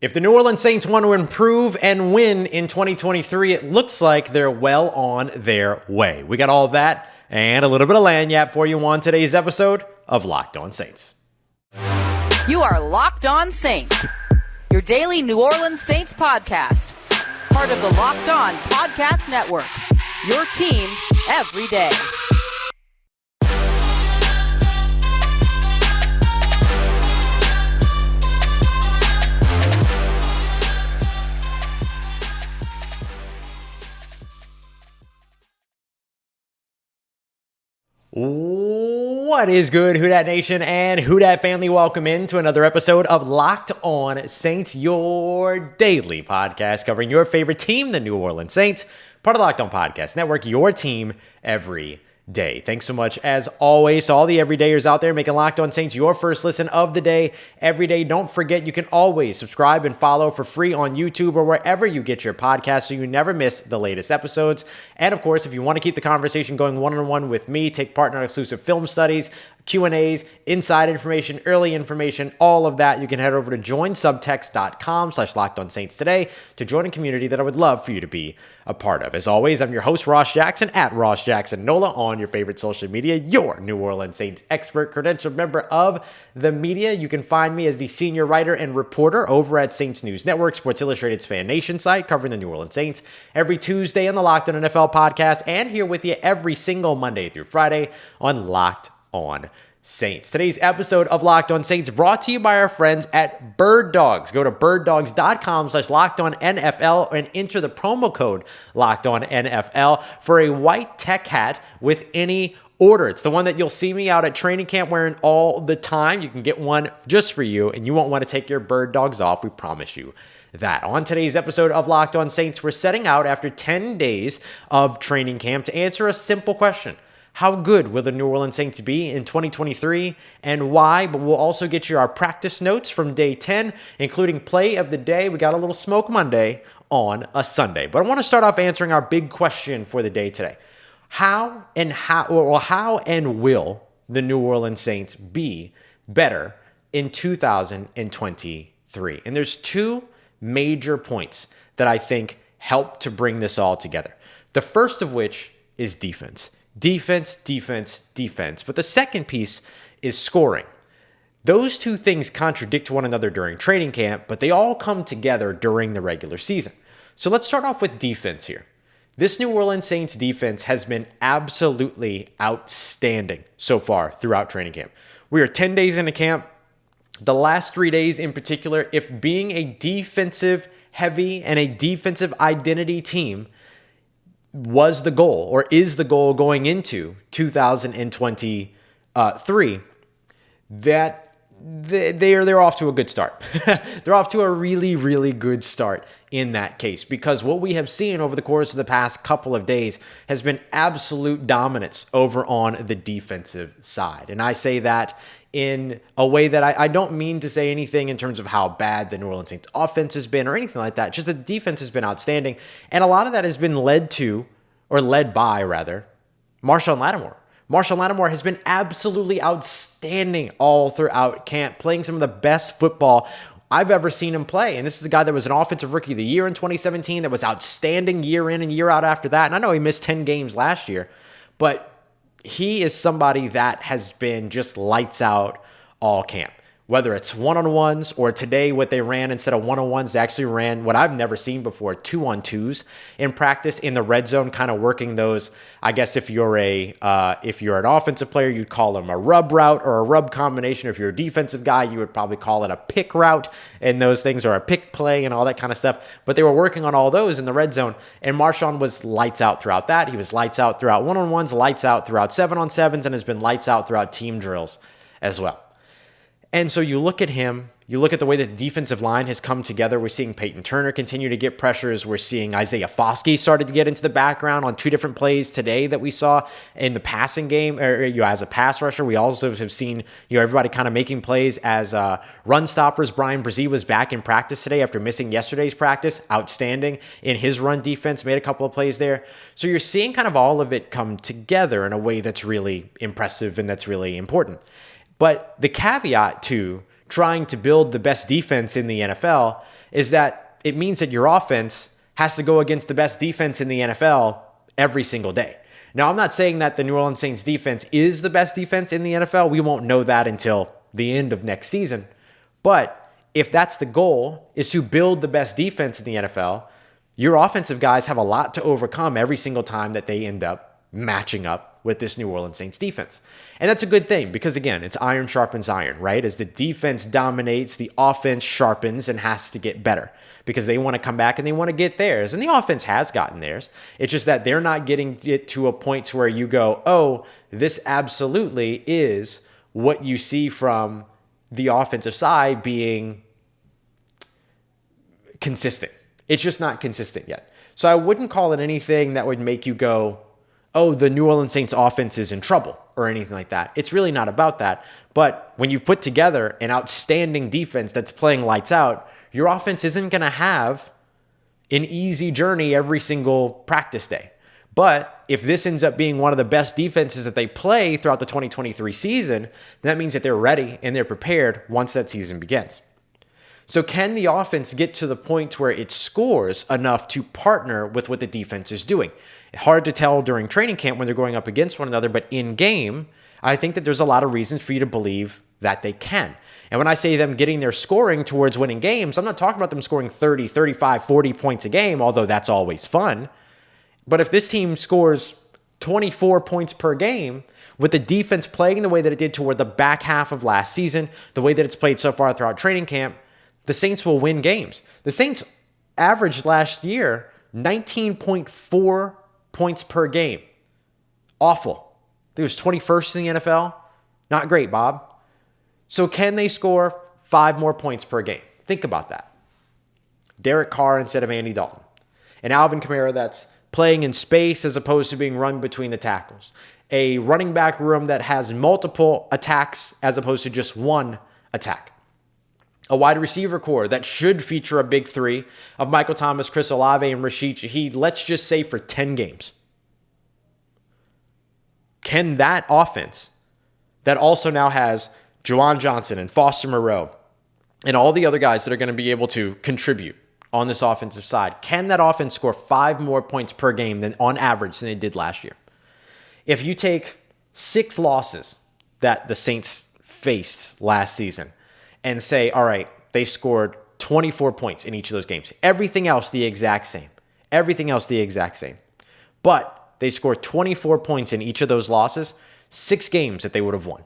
If the New Orleans Saints want to improve and win in 2023, it looks like they're well on their way. We got all that and a little bit of lagniappe for you on today's episode of Locked On Saints. You are Locked On Saints, your daily New Orleans Saints podcast. Part of the Locked On Podcast Network, your team every day. What is good, Who Dat Nation and Who Dat family? Welcome in to another episode of Locked On Saints, your daily podcast covering your favorite team, the New Orleans Saints, part of the Locked On Podcast Network, your team every day. Thanks so much, as always, to all the everydayers out there making Locked On Saints your first listen of the day every day. Don't forget, you can always subscribe and follow for free on YouTube or wherever you get your podcasts so you never miss the latest episodes. And of course, if you want to keep the conversation going one-on-one with me, take part in our exclusive film studies, Q&As, inside information, early information, all of that, you can head over to joinsubtext.com/LockedOnSaints today to join a community that I would love for you to be a part of. As always, I'm your host, Ross Jackson, at Ross Jackson Nola on your favorite social media, your New Orleans Saints expert, credentialed member of the media. You can find me as the senior writer and reporter over at Saints News Network, Sports Illustrated's Fan Nation site, covering the New Orleans Saints every Tuesday on the Locked On NFL podcast, and here with you every single Monday through Friday on Locked On Saints. Today's episode of Locked On Saints brought to you by our friends at Bird Dogs. Go to birddogs.com/LockedOnNFL and enter the promo code LockedOnNFL for a white tech hat with any order. It's the one that you'll see me out at training camp wearing all the time. You can get one just for you, and you won't want to take your Bird Dogs off. We promise you that. On today's episode of Locked On Saints, we're setting out after 10 days of training camp to answer a simple question. How good will the New Orleans Saints be in 2023 and why? But we'll also get you our practice notes from day 10, including play of the day. We got a little Smoke Monday on a Sunday. But I want to start off answering our big question for the day today. How and will the New Orleans Saints be better in 2023? And there's two major points that I think help to bring this all together. The first of which is defense. Defense. But the second piece is scoring. Those two things contradict one another during training camp, but they all come together during the regular season. So let's start off with defense here. This New Orleans Saints defense has been absolutely outstanding so far throughout training camp. We are 10 days into camp. The last 3 days in particular, if being a defensive heavy and a defensive identity team was the goal or is the goal going into 2023, that they're off to a good start. They're off to a really, really good start in that case, because what we have seen over the course of the past couple of days has been absolute dominance over on the defensive side. And I say that in a way that I don't mean to say anything in terms of how bad the New Orleans Saints offense has been or anything like that. Just the defense has been outstanding. And a lot of that has been led by Marshon Lattimore. Marshon Lattimore has been absolutely outstanding all throughout camp, playing some of the best football I've ever seen him play. And this is a guy that was an offensive rookie of the year in 2017, that was outstanding year in and year out after that. And I know he missed 10 games last year, but he is somebody that has been just lights out all camp. Whether it's one-on-ones or today what they ran instead of one-on-ones, they actually ran what I've never seen before, 2-on-2s in practice in the red zone, kind of working those. I guess if you're an offensive player, you'd call them a rub route or a rub combination. If you're a defensive guy, you would probably call it a pick route and those things, or a pick play and all that kind of stuff. But they were working on all those in the red zone, and Marshon was lights out throughout that. He was lights out throughout one-on-ones, lights out throughout 7-on-7s, and has been lights out throughout team drills as well. And so you look at him, you look at the way that the defensive line has come together. We're seeing Peyton Turner continue to get pressures. We're seeing Isaiah Foskey started to get into the background on two different plays today that we saw in the passing game, or as a pass rusher. We also have seen everybody kind of making plays as run stoppers. Brian Brzee was back in practice today after missing yesterday's practice. Outstanding in his run defense, made a couple of plays there. So you're seeing kind of all of it come together in a way that's really impressive and that's really important. But the caveat to trying to build the best defense in the NFL is that it means that your offense has to go against the best defense in the NFL every single day. Now, I'm not saying that the New Orleans Saints defense is the best defense in the NFL. We won't know that until the end of next season. But if that's the goal, is to build the best defense in the NFL, your offensive guys have a lot to overcome every single time that they end up matching up with this New Orleans Saints defense. And that's a good thing because, again, it's iron sharpens iron, right? As the defense dominates, the offense sharpens and has to get better because they want to come back and they want to get theirs. And the offense has gotten theirs. It's just that they're not getting it to a point to where you go, oh, this absolutely is what you see from the offensive side being consistent. It's just not consistent yet. So I wouldn't call it anything that would make you go, oh, the New Orleans Saints offense is in trouble or anything like that. It's really not about that. But when you've put together an outstanding defense that's playing lights out, your offense isn't going to have an easy journey every single practice day. But if this ends up being one of the best defenses that they play throughout the 2023 season, that means that they're ready and they're prepared once that season begins. So can the offense get to the point where it scores enough to partner with what the defense is doing? Hard to tell during training camp when they're going up against one another, but in game, I think that there's a lot of reasons for you to believe that they can. And when I say them getting their scoring towards winning games, I'm not talking about them scoring 30, 35, 40 points a game, although that's always fun. But if this team scores 24 points per game, with the defense playing the way that it did toward the back half of last season, the way that it's played so far throughout training camp, the Saints will win games. The Saints averaged last year 19.4 points per game. Awful. It was 21st in the NFL. Not great, Bob. So can they score 5 more points per game? Think about that. Derek Carr instead of Andy Dalton. An Alvin Kamara that's playing in space as opposed to being run between the tackles. A running back room that has multiple attacks as opposed to just one attack. A wide receiver core that should feature a big three of Michael Thomas, Chris Olave, and Rashid Shaheed, let's just say for 10 games. Can that offense that also now has Juwan Johnson and Foster Moreau and all the other guys that are going to be able to contribute on this offensive side, can that offense score 5 more points per game than on average than it did last year? If you take 6 losses that the Saints faced last season and say, all right, they scored 24 points in each of those games. Everything else the exact same. Everything else the exact same. But they scored 24 points in each of those losses, 6 games that they would have won.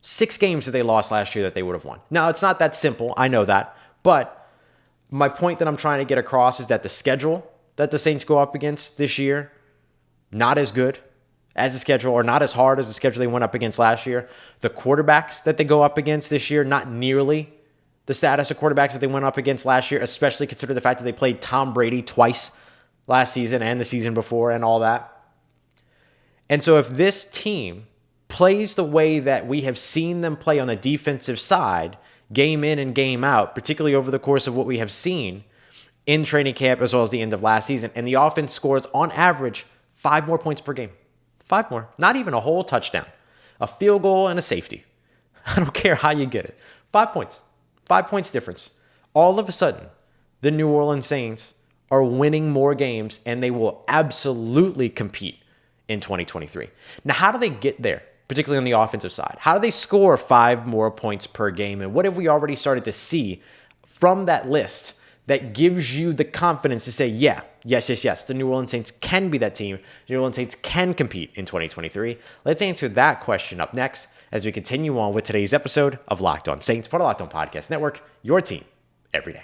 6 games that they lost last year that they would have won. Now, it's not that simple. I know that. But my point that I'm trying to get across is that the schedule that the Saints go up against this year, not as good as the schedule, or not as hard as the schedule they went up against last year. The quarterbacks that they go up against this year, not nearly the status of quarterbacks that they went up against last year, especially considering the fact that they played Tom Brady twice last season and the season before and all that. And so if this team plays the way that we have seen them play on the defensive side, game in and game out, particularly over the course of what we have seen in training camp as well as the end of last season, and the offense scores on average 5 more points per game. 5 more. Not even a whole touchdown. A field goal and a safety. I don't care how you get it. 5 points. 5 points difference. All of a sudden, the New Orleans Saints are winning more games and they will absolutely compete in 2023. Now, how do they get there, particularly on the offensive side? How do they score 5 more points per game? And what have we already started to see from that list that gives you the confidence to say, yes, the New Orleans Saints can be that team. The New Orleans Saints can compete in 2023. Let's answer that question up next as we continue on with today's episode of Locked On Saints, part of Locked On Podcast Network, your team every day.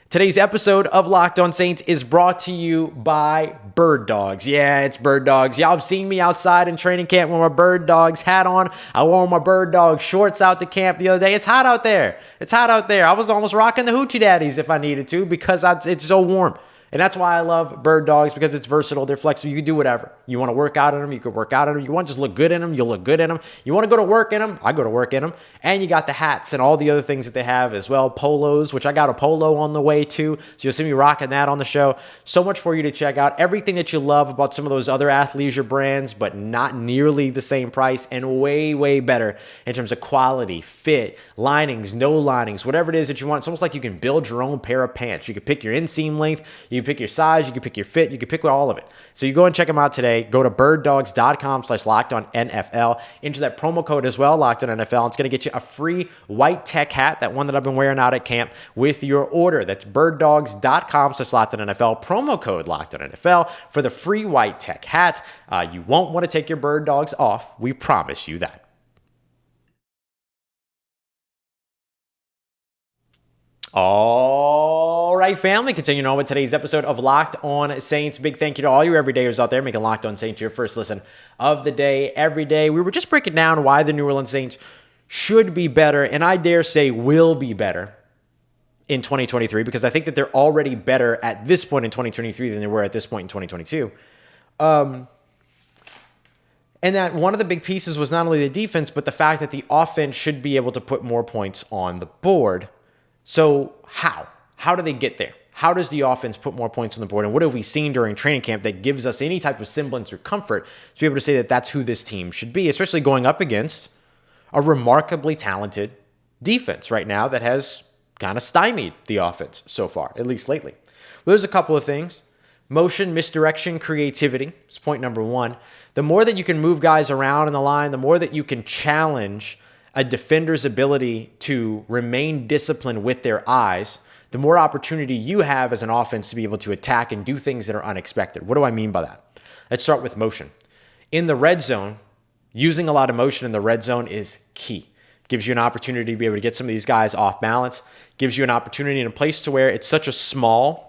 Today's episode of Locked On Saints is brought to you by Bird Dogs. Yeah, it's Bird Dogs. Y'all have seen me outside in training camp with my Bird Dogs hat on. I wore my Bird Dog shorts out to camp the other day. It's hot out there. I was almost rocking the Hoochie Daddies if I needed to because it's so warm. And that's why I love bird dogs, because it's versatile. They're flexible. You can do whatever. You want to work out in them, you can work out in them. You want to just look good in them, you'll look good in them. You want to go to work in them, I go to work in them. And you got the hats and all the other things that they have as well. Polos, which I got a polo on the way too. So you'll see me rocking that on the show. So much for you to check out. Everything that you love about some of those other athleisure brands, but not nearly the same price, and way, way better in terms of quality, fit, linings, no linings, whatever it is that you want. It's almost like you can build your own pair of pants. You can pick your inseam length, you can pick your size, you can pick your fit, you can pick all of it. So you go and check them out today. Go to birddogs.com/lockedonnfl. Enter that promo code as well, LockedOnNFL. It's going to get you a free white tech hat, that one that I've been wearing out at camp, with your order. That's birddogs.com/lockedonnfl. Promo code LockedOnNFL for the free white tech hat. You won't want to take your bird dogs off. We promise you that. All right, family, continuing on with today's episode of Locked On Saints. Big thank you to all you everydayers out there making Locked On Saints your first listen of the day every day. We were just breaking down why the New Orleans Saints should be better, and I dare say will be better in 2023, because I think that they're already better at this point in 2023 than they were at this point in 2022. And that one of the big pieces was not only the defense, but the fact that the offense should be able to put more points on the board. So how? How do they get there? How does the offense put more points on the board? And what have we seen during training camp that gives us any type of semblance or comfort to be able to say that that's who this team should be, especially going up against a remarkably talented defense right now that has kind of stymied the offense so far, at least lately? Well, there's a couple of things. Motion, misdirection, creativity is point number one. The more that you can move guys around in the line, the more that you can challenge a defender's ability to remain disciplined with their eyes, the more opportunity you have as an offense to be able to attack and do things that are unexpected. What do I mean by that? Let's start with motion. In the red zone, using a lot of motion in the red zone is key. Gives you an opportunity to be able to get some of these guys off balance. Gives you an opportunity in a place to where it's such a small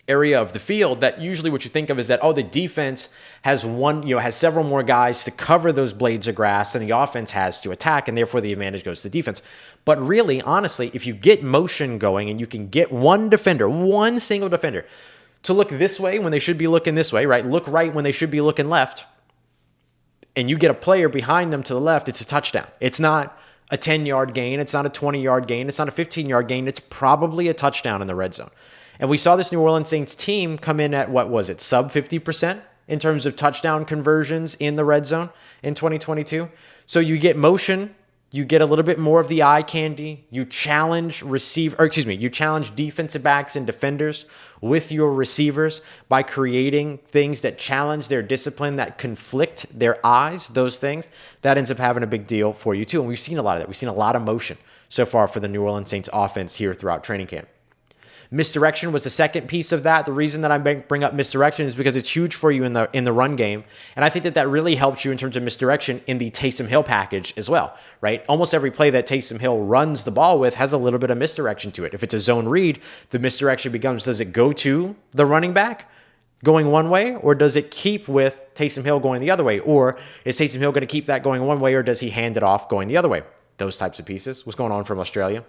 area of the field that usually what you think of is that, oh, the defense has has several more guys to cover those blades of grass than the offense has to attack, and therefore the advantage goes to the defense. But really, honestly, if you get motion going and you can get one single defender to look this way when they should be looking this way, right? Look right when they should be looking left, and you get a player behind them to the left, it's a touchdown. It's not a 10-yard gain. It's not a 20-yard gain. It's not a 15-yard gain. It's probably a touchdown in the red zone. And we saw this New Orleans Saints team come in at, sub 50% in terms of touchdown conversions in the red zone in 2022. So you get motion, you get a little bit more of the eye candy, you challenge defensive backs and defenders with your receivers by creating things that challenge their discipline, that conflict their eyes, those things. That ends up having a big deal for you too. And we've seen a lot of that. We've seen a lot of motion so far for the New Orleans Saints offense here throughout training camp. Misdirection was the second piece of that. The reason that I bring up misdirection is because it's huge for you in the run game. And I think that really helps you in terms of misdirection in the Taysom Hill package as well, right? Almost every play that Taysom Hill runs the ball with has a little bit of misdirection to it. If it's a zone read, the misdirection becomes, does it go to the running back going one way, or does it keep with Taysom Hill going the other way? Or is Taysom Hill going to keep that going one way, or does he hand it off going the other way? Those types of pieces. What's going on from Australia?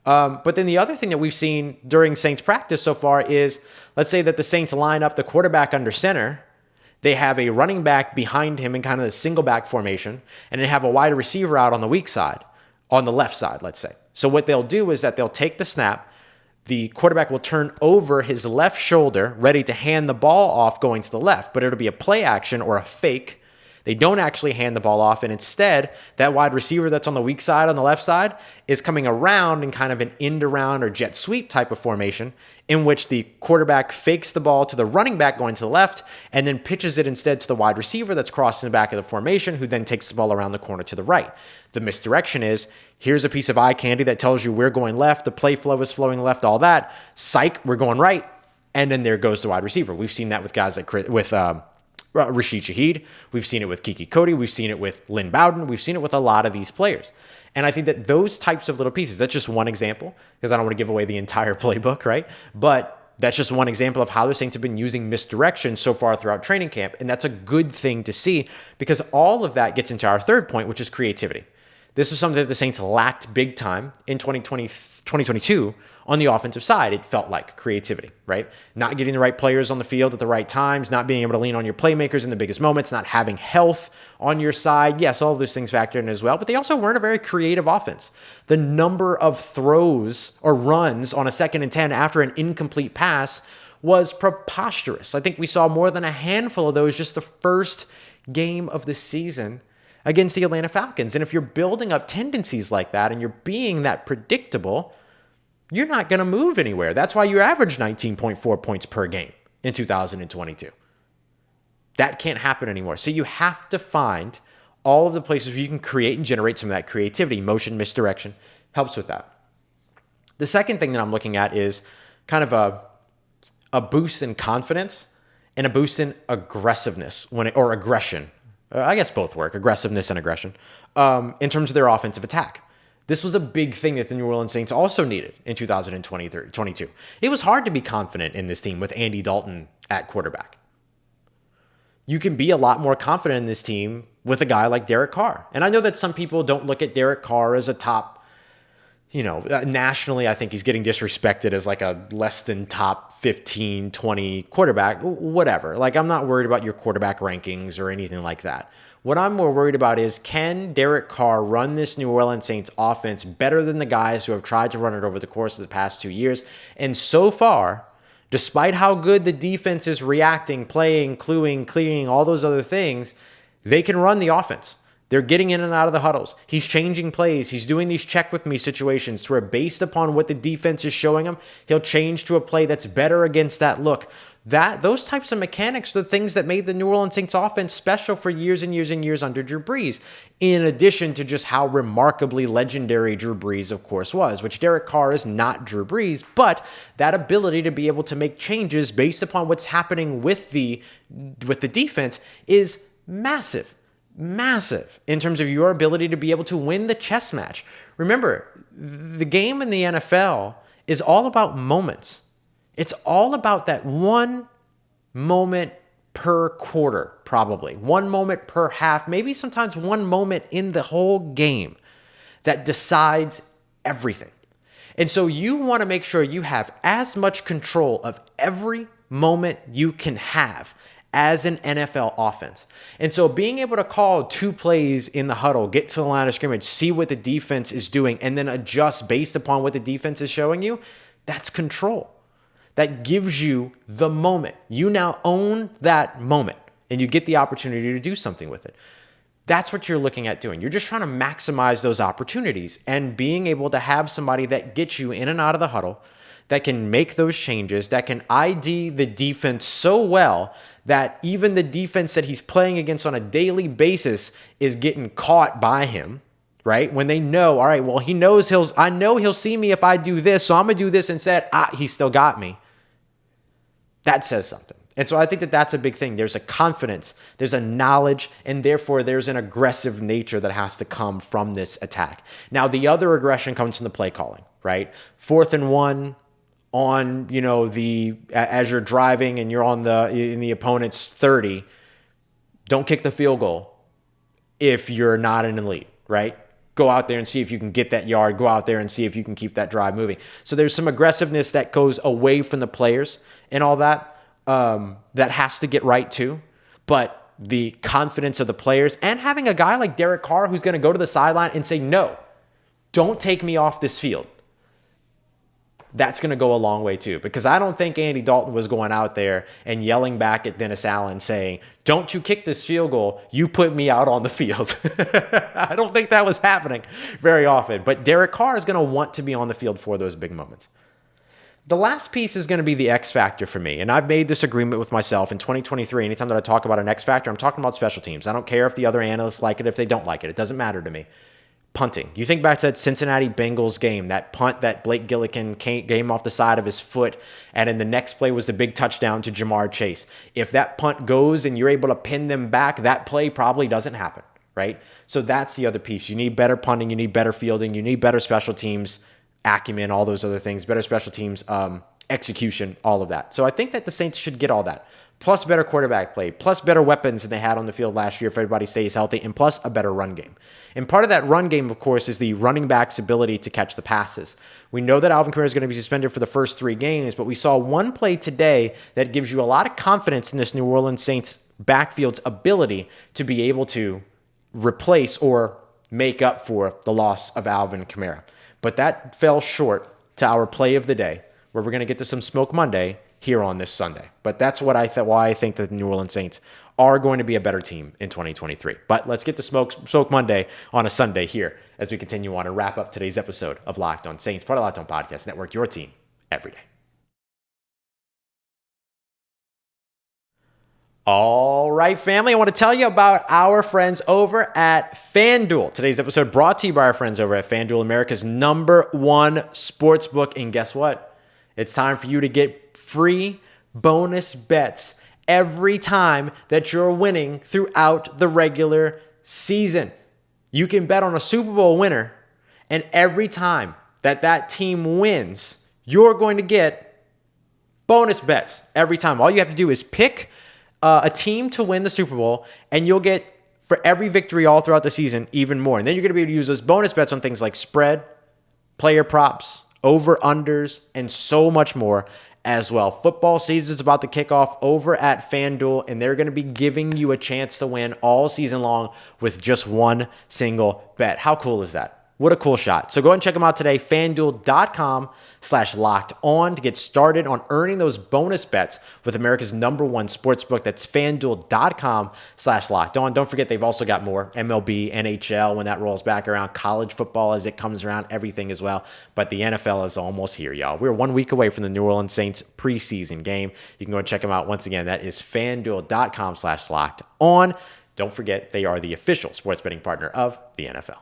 But then the other thing that we've seen during Saints practice so far is, let's say that the Saints line up the quarterback under center. They have a running back behind him in kind of a single back formation, and they have a wide receiver out on the weak side, on the left side, let's say. So what they'll do is that they'll take the snap. The quarterback will turn over his left shoulder, ready to hand the ball off going to the left, but it'll be a play action or a fake. They don't actually hand the ball off, and instead, that wide receiver that's on the weak side, on the left side, is coming around in kind of an end around or jet sweep type of formation, in which the quarterback fakes the ball to the running back going to the left, and then pitches it instead to the wide receiver that's crossing the back of the formation, who then takes the ball around the corner to the right. The misdirection is, here's a piece of eye candy that tells you we're going left, the play flow is flowing left, all that. Psych, we're going right, and then there goes the wide receiver. We've seen that with guys like Rashid Shaheed. We've seen it with Kiki Cody. We've seen it with Lynn Bowden. We've seen it with a lot of these players. And I think that those types of little pieces, that's just one example, because I don't want to give away the entire playbook, right? But that's just one example of how the Saints have been using misdirection so far throughout training camp. And that's a good thing to see, because all of that gets into our third point, which is creativity. This was something that the Saints lacked big time in 2022 on the offensive side. It felt like creativity, right? Not getting the right players on the field at the right times, not being able to lean on your playmakers in the biggest moments, not having health on your side. Yes, all of those things factor in as well, but they also weren't a very creative offense. The number of throws or runs on a 2nd and 10 after an incomplete pass was preposterous. I think we saw more than a handful of those just the first game of the season against the Atlanta Falcons. And if you're building up tendencies like that and you're being that predictable, you're not going to move anywhere. That's why you average 19.4 points per game in 2022. That can't happen anymore. So you have to find all of the places where you can create and generate some of that creativity. Motion misdirection helps with that. The second thing that I'm looking at is kind of a boost in confidence and a boost in aggressiveness or aggression. I guess both work, aggressiveness and aggression, in terms of their offensive attack. This was a big thing that the New Orleans Saints also needed in 2022. It was hard to be confident in this team with Andy Dalton at quarterback. You can be a lot more confident in this team with a guy like Derek Carr. And I know that some people don't look at Derek Carr as a top, nationally, I think he's getting disrespected as like a less than top 15, 20 quarterback, whatever. Like, I'm not worried about your quarterback rankings or anything like that. What I'm more worried about is, can Derek Carr run this New Orleans Saints offense better than the guys who have tried to run it over the course of the past 2 years? And so far, despite how good the defense is reacting, playing, cluing, clearing, all those other things, they can run the offense. They're getting in and out of the huddles. He's changing plays. He's doing these check with me situations where based upon what the defense is showing him, he'll change to a play that's better against that look. Those types of mechanics are the things that made the New Orleans Saints offense special for years and years and years under Drew Brees, in addition to just how remarkably legendary Drew Brees, of course, was, which Derek Carr is not Drew Brees, but that ability to be able to make changes based upon what's happening with the defense is massive. Massive in terms of your ability to be able to win the chess match. Remember, the game in the NFL is all about moments. It's all about that one moment per quarter, probably. One moment per half, maybe sometimes one moment in the whole game that decides everything. And so you want to make sure you have as much control of every moment you can have as an NFL offense. And so being able to call 2 plays in the huddle, get to the line of scrimmage, see what the defense is doing, and then adjust based upon what the defense is showing you, that's control. That gives you the moment. You now own that moment, and you get the opportunity to do something with it. That's what you're looking at doing. You're just trying to maximize those opportunities, and being able to have somebody that gets you in and out of the huddle, that can make those changes, that can ID the defense so well that even the defense that he's playing against on a daily basis is getting caught by him, right? When they know, all right, well, I know he'll see me if I do this, so I'm going to do this instead. He still got me. That says something. And so I think that that's a big thing. There's a confidence, there's a knowledge, and therefore there's an aggressive nature that has to come from this attack. Now, the other aggression comes from the play calling, right? 4th and 1, on, as you're driving and you're in the opponent's 30, don't kick the field goal if you're not in the lead, right? Go out there and see if you can get that yard. Go out there and see if you can keep that drive moving. So there's some aggressiveness that goes away from the players and all that, that has to get right too. But the confidence of the players and having a guy like Derek Carr who's going to go to the sideline and say, no, don't take me off this field. That's going to go a long way too, because I don't think Andy Dalton was going out there and yelling back at Dennis Allen saying, don't you kick this field goal, you put me out on the field. I don't think that was happening very often, but Derek Carr is going to want to be on the field for those big moments. The last piece is going to be the X factor for me, and I've made this agreement with myself in 2023. Anytime that I talk about an X factor, I'm talking about special teams. I don't care if the other analysts like it, if they don't like it. It doesn't matter to me. Punting. You think back to that Cincinnati Bengals game, that punt that Blake Gillikin came off the side of his foot, and then the next play was the big touchdown to Ja'Marr Chase. If that punt goes and you're able to pin them back, that play probably doesn't happen, right? So that's the other piece. You need better punting, you need better fielding, you need better special teams acumen, all those other things, better special teams execution, all of that. So I think that the Saints should get all that. plus better quarterback play, plus better weapons than they had on the field last year if everybody stays healthy, and plus a better run game. And part of that run game, of course, is the running back's ability to catch the passes. We know that Alvin Kamara is going to be suspended for the first 3 games, but we saw one play today that gives you a lot of confidence in this New Orleans Saints backfield's ability to be able to replace or make up for the loss of Alvin Kamara. But that fell short to our play of the day, where we're going to get to some Smoke Monday here on this Sunday. But that's why I think that the New Orleans Saints are going to be a better team in 2023. But let's get to Smoke Monday on a Sunday here as we continue on and wrap up today's episode of Locked On Saints, part of Locked On Podcast Network, your team every day. All right, family, I want to tell you about our friends over at FanDuel. Today's episode brought to you by our friends over at FanDuel, America's #1 sportsbook. And guess what? It's time for you to get free bonus bets every time that you're winning throughout the regular season. You can bet on a Super Bowl winner, and every time that team wins, you're going to get bonus bets every time. All you have to do is pick a team to win the Super Bowl, and you'll get, for every victory all throughout the season, even more. And then you're going to be able to use those bonus bets on things like spread, player props, over-unders, and so much more as well. Football season is about to kick off over at FanDuel, and they're going to be giving you a chance to win all season long with just one single bet. How cool is that? What a cool shot. So go ahead and check them out today, FanDuel.com/lockedon to get started on earning those bonus bets with America's #1 sportsbook. That's FanDuel.com/lockedon. Don't forget, they've also got more MLB, NHL when that rolls back around, college football as it comes around, everything as well. But the NFL is almost here, y'all. We're 1 week away from the New Orleans Saints preseason game. You can go and check them out. Once again, that is FanDuel.com/lockedon. Don't forget, they are the official sports betting partner of the NFL.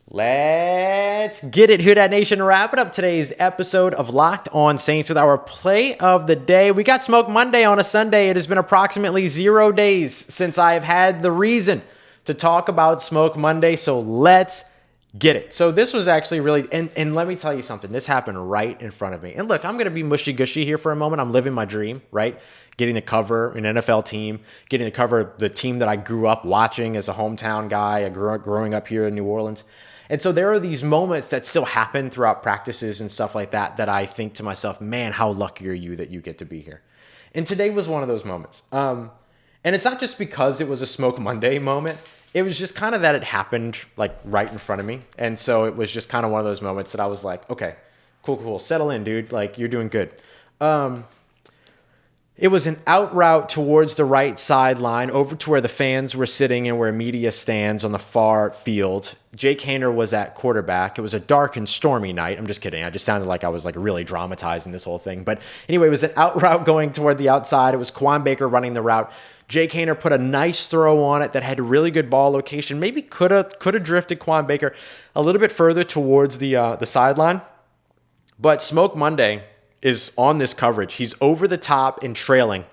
Let's get it, Who Dat Nation. Wrapping up today's episode of Locked On Saints with our play of the day. We got Smoke Monday on a Sunday. It has been approximately 0 days since I have had the reason to talk about Smoke Monday, so let's get it. So this was actually really, and let me tell you something. This happened right in front of me. And look, I'm going to be mushy-gushy here for a moment. I'm living my dream, right? Getting to cover an NFL team, getting to cover the team that I grew up watching as a hometown guy. I grew up growing up here in New Orleans. And so there are these moments that still happen throughout practices and stuff like that that I think to myself, man, how lucky are you that you get to be here? And today was one of those moments. And it's not just because it was a Smoke Monday moment. It was just kind of that it happened like right in front of me. And so it was just kind of one of those moments that I was like, okay, cool. Settle in, dude. Like, you're doing good. It was an out route towards the right sideline over to where the fans were sitting and where media stands on the far field. Jake Haener was at quarterback. It was a dark and stormy night. I'm just kidding. I just sounded like I was like really dramatizing this whole thing. But anyway, it was an out route going toward the outside. It was Quan Baker running the route. Jake Haener put a nice throw on it that had really good ball location. Maybe could have drifted Quan Baker a little bit further towards the sideline. But Smoke Monday is on this coverage. He's over the top and trailing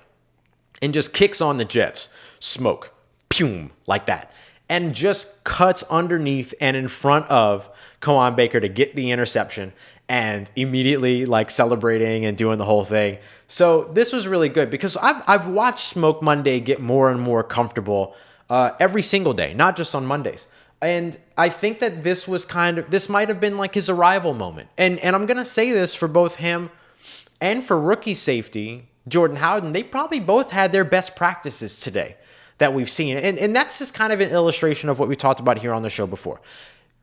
and just kicks on the Jets. Smoke. Pum. Like that. And just cuts underneath and in front of Quan Baker to get the interception and immediately like celebrating and doing the whole thing. So this was really good because I've watched Smoke Monday get more and more comfortable every single day, not just on Mondays. And I think that this might have been like his arrival moment. And I'm going to say this for both him and for rookie safety, Jordan Howden. They probably both had their best practices today that we've seen. And that's just kind of an illustration of what we talked about here on the show before.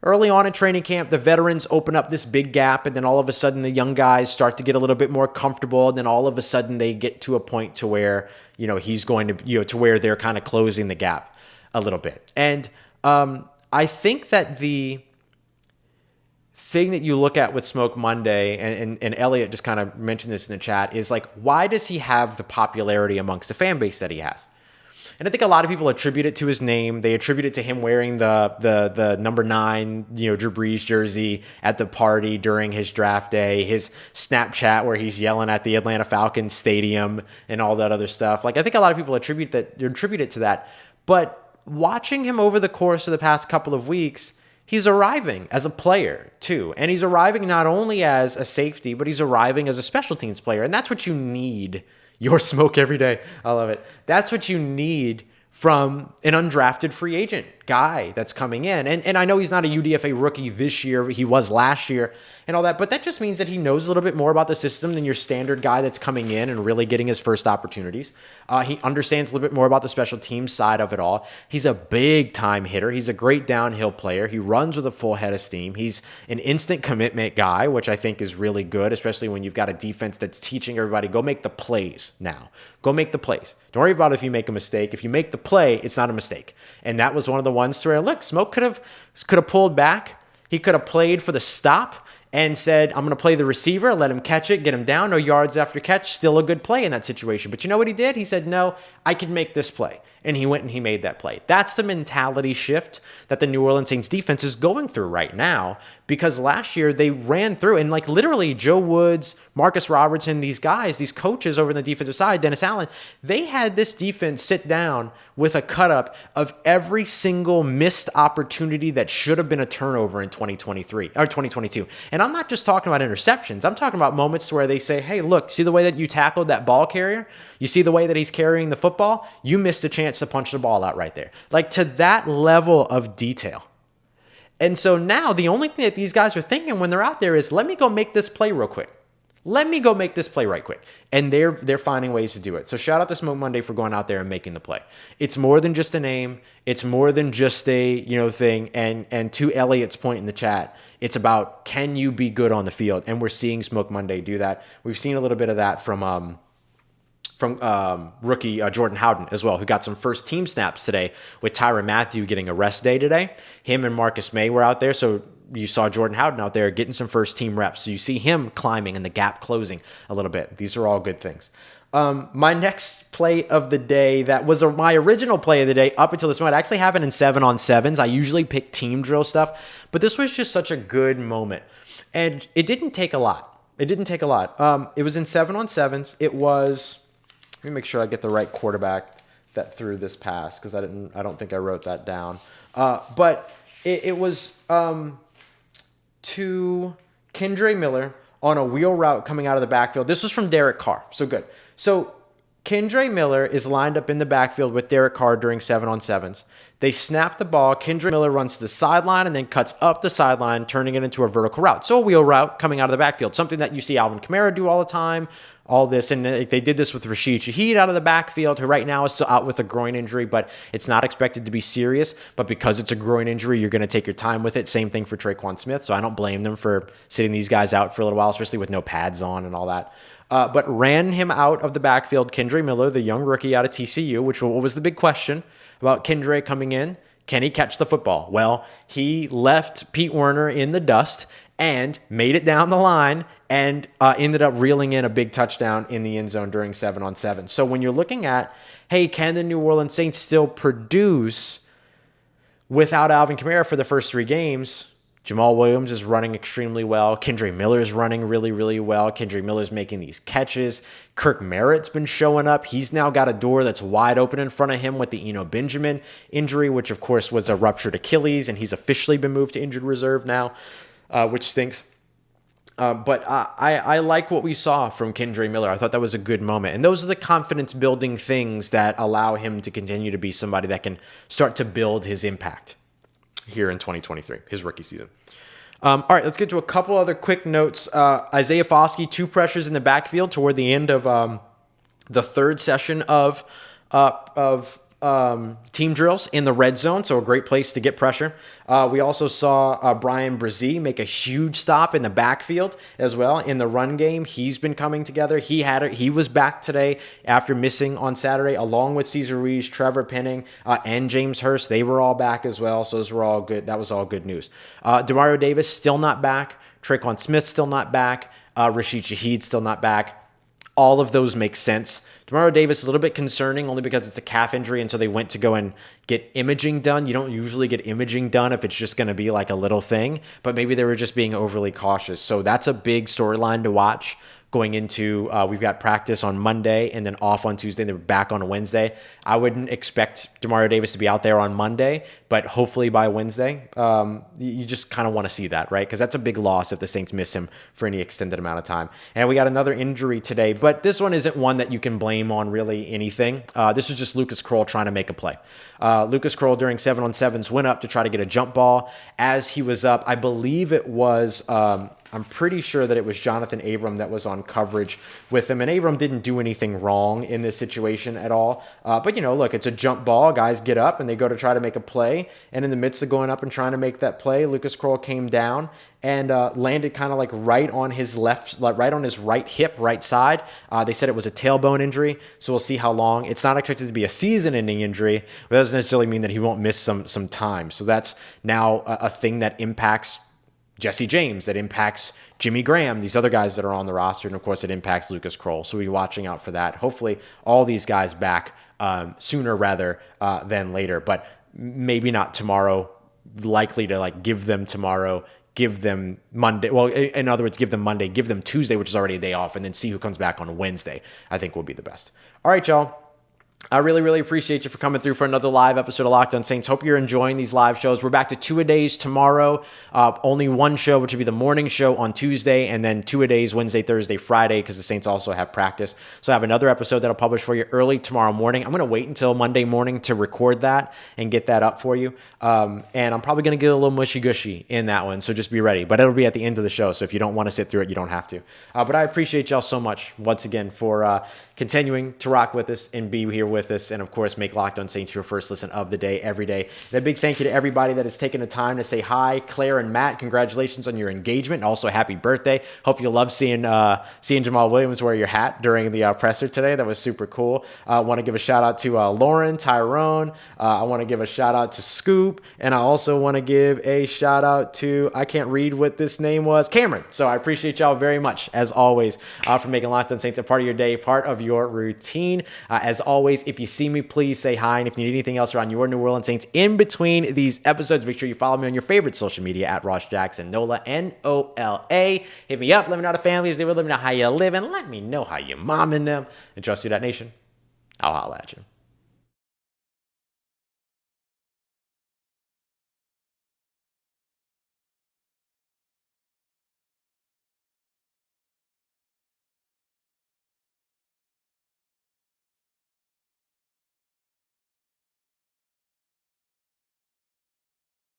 Early on in training camp, the veterans open up this big gap, and then all of a sudden the young guys start to get a little bit more comfortable, and then all of a sudden they get to a point to where, he's going to, to where they're kind of closing the gap a little bit. And I think that the thing that you look at with Smoke Monday, and Elliot just kind of mentioned this in the chat, is like, why does he have the popularity amongst the fan base that he has? And I think a lot of people attribute it to his name. They attribute it to him wearing the number 9, Drew Brees jersey at the party during his draft day, his Snapchat where he's yelling at the Atlanta Falcons stadium and all that other stuff. Like, I think a lot of people attribute it to that. But watching him over the course of the past couple of weeks, he's arriving as a player too. And he's arriving not only as a safety, but he's arriving as a special teams player. And that's what you need. Your smoke every day. I love it. That's what you need from an undrafted free agent guy that's coming in. And I know he's not a UDFA rookie this year. He was last year and all that, but that just means that he knows a little bit more about the system than your standard guy that's coming in and really getting his first opportunities. He understands a little bit more about the special teams side of it all. He's a big time hitter. He's a great downhill player. He runs with a full head of steam. He's an instant commitment guy, which I think is really good, especially when you've got a defense that's teaching everybody, go make the plays now. Go make the plays. Don't worry about if you make a mistake. If you make the play, it's not a mistake. And that was one of the ones where, look, Smoke could have pulled back. He could have played for the stop and said, I'm going to play the receiver, let him catch it, get him down, no yards after catch, still a good play in that situation. But you know what he did? He said, no, I can make this play. And he went and he made that play. That's the mentality shift that the New Orleans Saints defense is going through right now, because last year they ran through, and like literally Joe Woods, Marcus Robertson, these guys, these coaches over on the defensive side, Dennis Allen, they had this defense sit down with a cut up of every single missed opportunity that should have been a turnover in 2023 or 2022. And I'm not just talking about interceptions. I'm talking about moments where they say, hey, look, see the way that you tackled that ball carrier? You see the way that he's carrying the football? You missed a chance to punch the ball out right there. Like, to that level of detail. And so now the only thing that these guys are thinking when they're out there is, let me go make this play real quick. Let me go make this play right quick. And they're finding ways to do it. So shout out to Smoke Monday for going out there and making the play. It's more than just a name. It's more than just a, thing. And to Elliot's point in the chat, it's about, can you be good on the field? And we're seeing Smoke Monday do that. We've seen a little bit of that from rookie Jordan Howden as well, who got some first team snaps today with Tyrann Mathieu getting a rest day today. Him and Marcus May were out there. So you saw Jordan Howden out there getting some first team reps. So you see him climbing and the gap closing a little bit. These are all good things. My next play of the day, that was my original play of the day up until this moment. I actually have it in 7-on-7s. I usually pick team drill stuff, but this was just such a good moment. And it didn't take a lot. It was in 7-on-7s. It was... Let me make sure I get the right quarterback that threw this pass, because I don't think I wrote that down. But it was to Kendre Miller on a wheel route coming out of the backfield. This was from Derek Carr. So good. So Kendre Miller is lined up in the backfield with Derek Carr during 7-on-7s. They snap the ball. Kendre Miller runs to the sideline and then cuts up the sideline, turning it into a vertical route. So a wheel route coming out of the backfield, something that you see Alvin Kamara do all the time, all this. And they did this with Rashid Shaheed out of the backfield, who right now is still out with a groin injury, but it's not expected to be serious. But because it's a groin injury, you're going to take your time with it. Same thing for Traquan Smith. So I don't blame them for sitting these guys out for a little while, especially with no pads on and all that. But ran him out of the backfield, Kendre Miller, the young rookie out of TCU, which was the big question about Kendre coming in. Can he catch the football? Well, he left Pete Werner in the dust and made it down the line and ended up reeling in a big touchdown in the end zone during 7-on-7. So when you're looking at, hey, can the New Orleans Saints still produce without Alvin Kamara for the first 3 games? Jamaal Williams is running extremely well. Kendre Miller is running really, really well. Kendre Miller's making these catches. Kirk Merritt's been showing up. He's now got a door that's wide open in front of him with the Eno Benjamin injury, which of course was a ruptured Achilles, and he's officially been moved to injured reserve now, which stinks. But I like what we saw from Kendre Miller. I thought that was a good moment. And those are the confidence-building things that allow him to continue to be somebody that can start to build his impact here in 2023, his rookie season. All right, let's get to a couple other quick notes. Isaiah Foskey, 2 pressures in the backfield toward the end of the 3rd session of team drills in the red zone, so a great place to get pressure. We also saw Brian Brzee make a huge stop in the backfield as well. In the run game, he's been coming together. He was back today after missing on Saturday, along with Cesar Ruiz, Trevor Penning, and James Hurst. They were all back as well, so those were all good. That was all good news. Demario Davis still not back. Traquan Smith still not back. Rashid Shaheed still not back. All of those make sense. Demario Davis is a little bit concerning only because it's a calf injury, and so they went to go and get imaging done. You don't usually get imaging done if it's just going to be like a little thing, but maybe they were just being overly cautious. So that's a big storyline to watch going into, we've got practice on Monday and then off on Tuesday, and then we're back on a Wednesday. I wouldn't expect Demario Davis to be out there on Monday, but hopefully by Wednesday. You just kind of want to see that, right? Because that's a big loss if the Saints miss him for any extended amount of time. And we got another injury today, but this one isn't one that you can blame on really anything. This was just Lucas Kroll trying to make a play. Lucas Kroll during 7-on-7s went up to try to get a jump ball. As he was up, I believe it was, I'm pretty sure that it was Jonathan Abram that was on coverage with him. And Abram didn't do anything wrong in this situation at all. But, look, it's a jump ball. Guys get up and they go to try to make a play. And in the midst of going up and trying to make that play, Lucas Kroll came down and landed kind of like right on his right hip, right side. They said it was a tailbone injury, so we'll see how long. It's not expected to be a season-ending injury, but that doesn't necessarily mean that he won't miss some time. So that's now a thing that impacts Jesse James, that impacts Jimmy Graham, these other guys that are on the roster, and of course it impacts Lucas Kroll. So we'll be watching out for that. Hopefully all these guys back sooner rather than later, but maybe not tomorrow. Likely to give them tomorrow, give them Monday. Well, in other words, give them Monday, give them Tuesday, which is already a day off, and then see who comes back on Wednesday, I think will be the best. All right, y'all. I really, really appreciate you for coming through for another live episode of Locked On Saints. Hope you're enjoying these live shows. We're back to 2-a-days tomorrow. Only one show, which will be the morning show on Tuesday, and then 2-a-days Wednesday, Thursday, Friday, because the Saints also have practice. So I have another episode that I'll publish for you early tomorrow morning. I'm going to wait until Monday morning to record that and get that up for you. And I'm probably going to get a little mushy-gushy in that one, so just be ready. But it'll be at the end of the show, so if you don't want to sit through it, you don't have to. But I appreciate y'all so much, once again, for continuing to rock with us and be here with us, and of course make Locked On Saints your first listen of the day every day. And a big thank you to everybody that has taken the time to say hi. Claire and Matt, congratulations on your engagement, and also happy birthday. Hope you love seeing Jamaal Williams wear your hat during the presser today. That was super cool. I want to give a shout out to Lauren, Tyrone. I want to give a shout out to Scoop, and I also want to give a shout out to, I can't read what this name was, Cameron. So I appreciate y'all very much, as always, for making Locked On Saints a part of your day, part of your routine. As always, if you see me, please say hi. And if you need anything else around your New Orleans Saints in between these episodes, make sure you follow me on your favorite social media at Ross Jackson Nola, Nola. Hit me up. Let me know how the family is doing. Let me know how you living. Let me know how you momming them. And trust you, that nation. I'll holla at you.